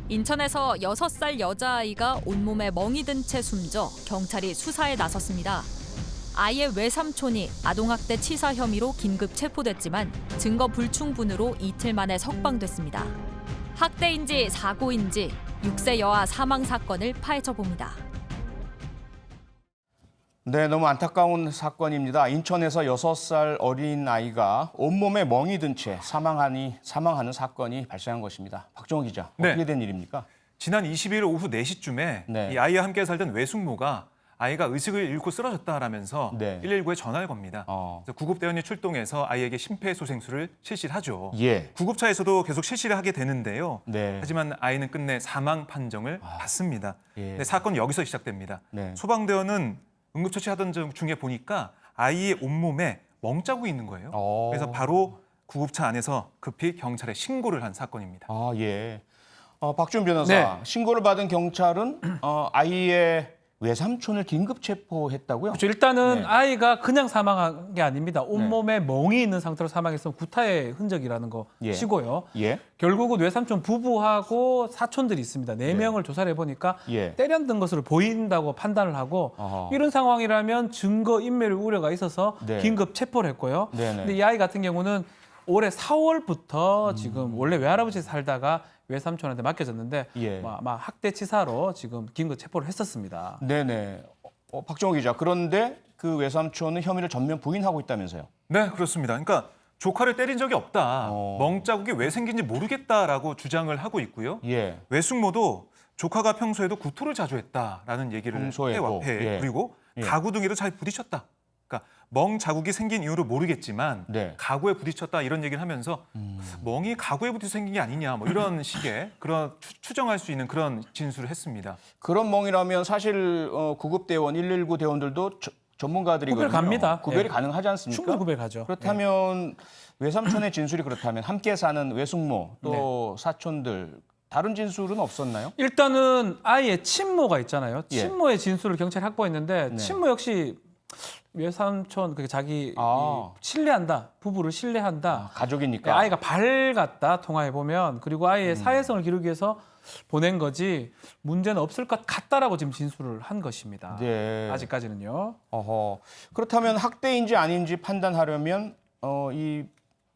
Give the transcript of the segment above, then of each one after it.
인천에서 6살 여자아이가 온몸에 멍이 든 채 숨져 경찰이 수사에 나섰습니다. 아이의 외삼촌이 아동학대 치사 혐의로 긴급 체포됐지만 증거 불충분으로 이틀 만에 석방됐습니다. 학대인지 사고인지 6세 여아 사망 사건을 파헤쳐 봅니다. 네, 너무 안타까운 사건입니다. 인천에서 6살 어린 아이가 온몸에 멍이 든 채 사망하는 사건이 발생한 것입니다. 박정호 기자, 어떻게 된 일입니까? 지난 22일 오후 4시쯤에 이 아이와 함께 살던 외숙모가 아이가 의식을 잃고 쓰러졌다라면서 119에 전화를 겁니다. 그래서 구급대원이 출동해서 아이에게 심폐소생술을 실시를 하죠. 구급차에서도 계속 실시를 하게 되는데요. 하지만 아이는 끝내 사망 판정을 받습니다. 근데 사건은 여기서 시작됩니다. 소방대원은 응급처치하던 중에 보니까 아이의 온몸에 멍자국이 있는 거예요. 그래서 바로 구급차 안에서 급히 경찰에 신고를 한 사건입니다. 박준 변호사, 신고를 받은 경찰은 아이의 외삼촌을 긴급 체포했다고요? 그렇죠. 일단은 아이가 그냥 사망한 게 아닙니다. 온몸에 멍이 있는 상태로 사망했으면 구타의 흔적이라는 거 시고요. 결국은 외삼촌 부부하고 사촌들이 있습니다. 4명을 조사를 해보니까 때렸던 것으로 보인다고 판단을 하고 이런 상황이라면 증거 인멸 우려가 있어서 긴급 체포를 했고요. 근데 이 아이 같은 경우는 올해 4월부터 지금 원래 외할아버지 살다가 외삼촌한테 맡겨졌는데 아마 학대치사로 지금 긴급 체포를 했었습니다. 네네. 박정호 기자, 그런데 그 외삼촌은 혐의를 전면 부인하고 있다면서요? 네, 그렇습니다. 그러니까 조카를 때린 적이 없다. 멍자국이 왜 생긴지 모르겠다라고 주장을 하고 있고요. 외숙모도 조카가 평소에도 구토를 자주 했다라는 얘기를 해왔고 그리고 가구 등에도 잘 부딪혔다. 그러니까 멍 자국이 생긴 이유를 모르겠지만 가구에 부딪혔다 이런 얘기를 하면서 멍이 가구에 부딪혀 생긴 게 아니냐 뭐 이런 식의 그런 추정할 수 있는 그런 진술을 했습니다. 그런 멍이라면 사실 구급대원 119 대원들도 전문가들이거든요. 구별 갑니다. 구별이 가능하지 않습니까? 충분히 구별 가죠. 그렇다면 외삼촌의 진술이 그렇다면 함께 사는 외숙모 또 사촌들 다른 진술은 없었나요? 일단은 아이의 친모가 있잖아요. 친모의 진술을 경찰이 확보했는데 친모 역시 외삼촌 자기 신뢰한다, 부부를 신뢰한다. 가족이니까. 아이가 밝았다 통화해 보면 그리고 아이의 사회성을 기르기 위해서 보낸 거지 문제는 없을 것 같다라고 지금 진술을 한 것입니다. 아직까지는요. 그렇다면 학대인지 아닌지 판단하려면 이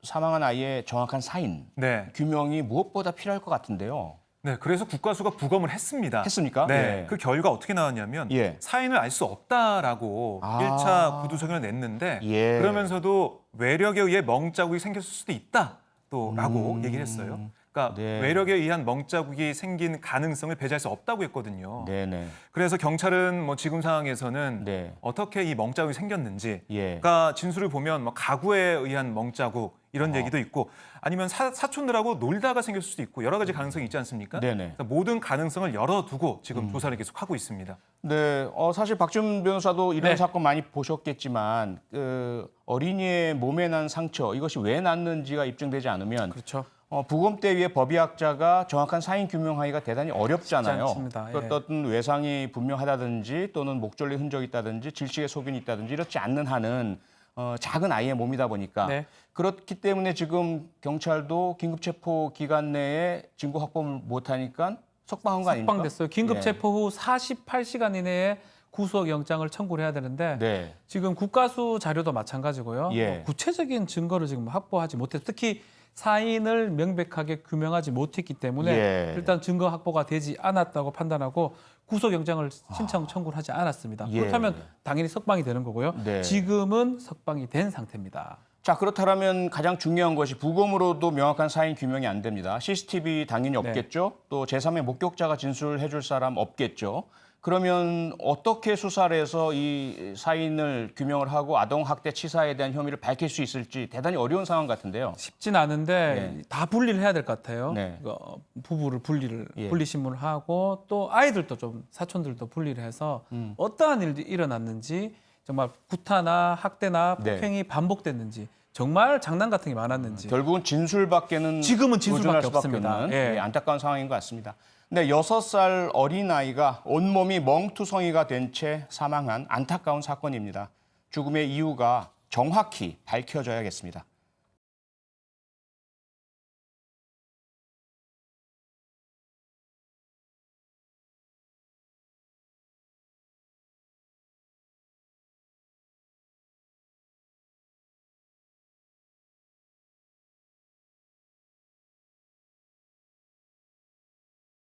사망한 아이의 정확한 사인 규명이 무엇보다 필요할 것 같은데요. 네, 그래서 국가수가 부검을 했습니다. 했습니까? 네, 그 결과 어떻게 나왔냐면 사인을 알 수 없다라고 1차 구두성을 냈는데 그러면서도 외력에 의해 멍자국이 생겼을 수도 있다 또라고 얘기를 했어요. 그러니까 외력에 의한 멍자국이 생긴 가능성을 배제할 수 없다고 했거든요. 그래서 경찰은 뭐 지금 상황에서는 어떻게 이 멍자국이 생겼는지, 그러니까 진술을 보면 뭐 가구에 의한 멍자국 이런 얘기도 있고, 아니면 사촌들하고 놀다가 생겼을 수도 있고 여러 가지 가능성이 있지 않습니까? 그러니까 모든 가능성을 열어두고 지금 조사를 계속 하고 있습니다. 사실 박준 변호사도 이런 사건 많이 보셨겠지만 어린이의 몸에 난 상처 이것이 왜 났는지가 입증되지 않으면 부검대위의 법의학자가 정확한 사인 규명하기가 대단히 어렵잖아요. 어떤 외상이 분명하다든지 또는 목졸린 흔적이 있다든지 질식의 소견이 있다든지 이렇지 않는 한은 작은 아이의 몸이다 보니까 그렇기 때문에 지금 경찰도 긴급체포 기간 내에 증거 확보를 못하니까 석방한 거 아닙니까? 석방됐어요. 긴급체포 후 48시간 이내에 구속영장을 청구를 해야 되는데 지금 국가수 자료도 마찬가지고요. 구체적인 증거를 지금 확보하지 못해서 특히 사인을 명백하게 규명하지 못했기 때문에 일단 증거 확보가 되지 않았다고 판단하고 구속영장을 신청 청구를 하지 않았습니다. 그렇다면 당연히 석방이 되는 거고요. 지금은 석방이 된 상태입니다. 자, 그렇다면 가장 중요한 것이 부검으로도 명확한 사인 규명이 안 됩니다. CCTV 당연히 없겠죠. 또 제3의 목격자가 진술해 줄 사람 없겠죠. 그러면 어떻게 수사를 해서 이 사인을 규명을 하고 아동학대 치사에 대한 혐의를 밝힐 수 있을지 대단히 어려운 상황 같은데요. 쉽진 않은데 다 분리를 해야 될 것 같아요. 부부를 분리신문을 하고 또 아이들도 좀 사촌들도 분리를 해서 어떠한 일이 일어났는지 정말 구타나 학대나 폭행이 반복됐는지 정말 장난 같은 게 많았는지 결국은 진술밖에는 지금은 진술밖에 없습니다. 안타까운 상황인 것 같습니다. 6살 어린아이가 온몸이 멍투성이가 된 채 사망한 안타까운 사건입니다. 죽음의 이유가 정확히 밝혀져야겠습니다.